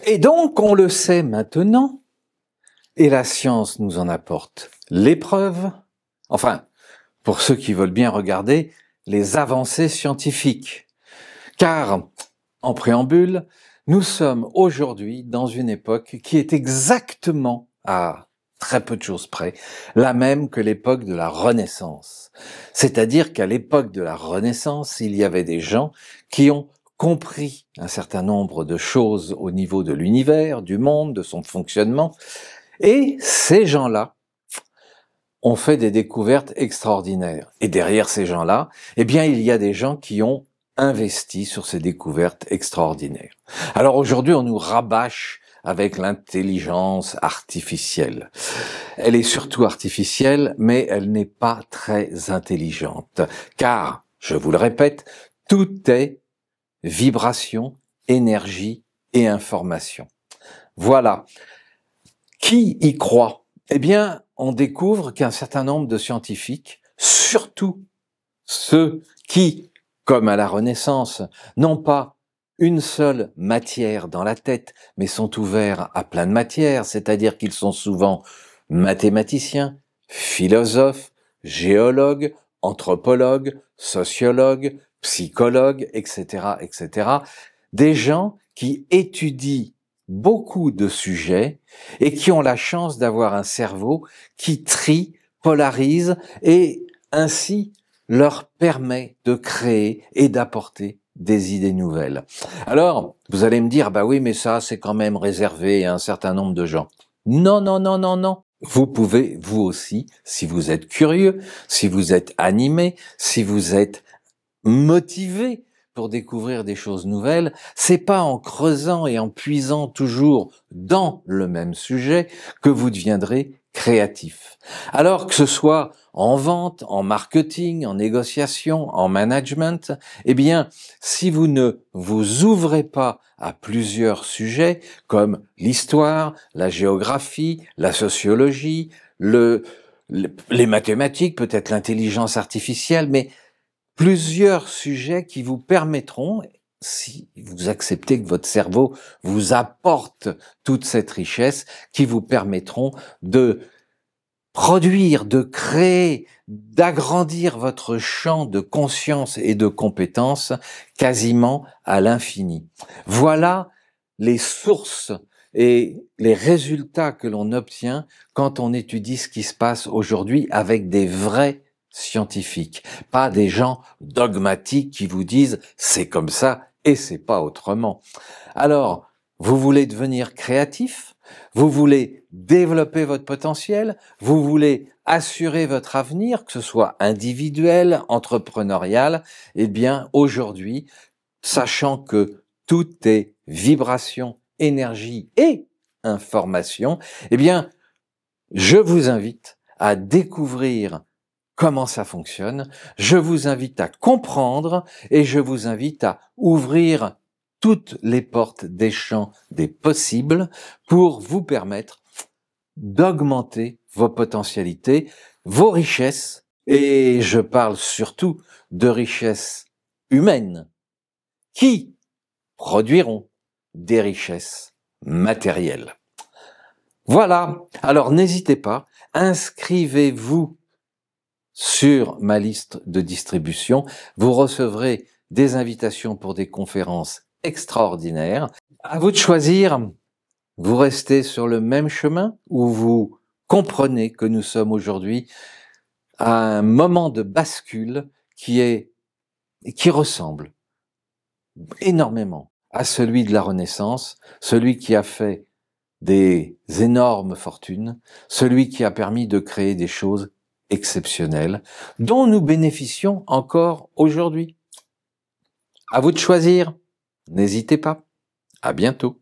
Et donc, on le sait maintenant, et la science nous en apporte les preuves, enfin, pour ceux qui veulent bien regarder, les avancées scientifiques. Car, en préambule, nous sommes aujourd'hui dans une époque qui est exactement, à très peu de choses près, la même que l'époque de la Renaissance. C'est-à-dire qu'à l'époque de la Renaissance, il y avait des gens qui ont compris un certain nombre de choses au niveau de l'univers, du monde, de son fonctionnement, et ces gens-là ont fait des découvertes extraordinaires. Et derrière ces gens-là, eh bien, il y a des gens qui ont investi sur ces découvertes extraordinaires. Alors aujourd'hui, on nous rabâche avec l'intelligence artificielle. Elle est surtout artificielle, mais elle n'est pas très intelligente. Car, je vous le répète, tout est vibration, énergie et information. Voilà. Qui y croit? Eh bien, on découvre qu'un certain nombre de scientifiques, surtout ceux qui, comme à la Renaissance, n'ont pas une seule matière dans la tête, mais sont ouverts à plein de matières, c'est-à-dire qu'ils sont souvent mathématiciens, philosophes, géologues, anthropologues, sociologues, psychologues, etc., etc. Des gens qui étudient beaucoup de sujets et qui ont la chance d'avoir un cerveau qui trie, polarise et ainsi leur permet de créer et d'apporter des idées nouvelles. Alors, vous allez me dire, bah oui, mais ça, c'est quand même réservé à un certain nombre de gens. Non, non, non, non, non. Vous pouvez, vous aussi, si vous êtes curieux, si vous êtes animé, si vous êtes motivé pour découvrir des choses nouvelles, c'est pas en creusant et en puisant toujours dans le même sujet que vous deviendrez créatif. Alors que ce soit en vente, en marketing, en négociation, en management, eh bien, si vous ne vous ouvrez pas à plusieurs sujets comme l'histoire, la géographie, la sociologie, les mathématiques, peut-être l'intelligence artificielle, mais plusieurs sujets qui vous permettront, si vous acceptez que votre cerveau vous apporte toute cette richesse, qui vous permettront de produire, de créer, d'agrandir votre champ de conscience et de compétences quasiment à l'infini. Voilà les sources et les résultats que l'on obtient quand on étudie ce qui se passe aujourd'hui avec des vrais scientifiques, pas des gens dogmatiques qui vous disent c'est comme ça et c'est pas autrement. Alors, vous voulez devenir créatif? Vous voulez développer votre potentiel? Vous voulez assurer votre avenir, que ce soit individuel, entrepreneurial? Eh bien, aujourd'hui, sachant que tout est vibration, énergie et information, eh bien, je vous invite à découvrir comment ça fonctionne, je vous invite à comprendre et je vous invite à ouvrir toutes les portes des champs des possibles pour vous permettre d'augmenter vos potentialités, vos richesses, et je parle surtout de richesses humaines qui produiront des richesses matérielles. Voilà, alors n'hésitez pas, inscrivez-vous sur ma liste de distribution. Vous recevrez des invitations pour des conférences extraordinaires. À vous de choisir. Vous restez sur le même chemin ou vous comprenez que nous sommes aujourd'hui à un moment de bascule qui ressemble énormément à celui de la Renaissance, celui qui a fait des énormes fortunes, celui qui a permis de créer des choses exceptionnelles dont nous bénéficions encore aujourd'hui. À vous de choisir. N'hésitez pas. À bientôt.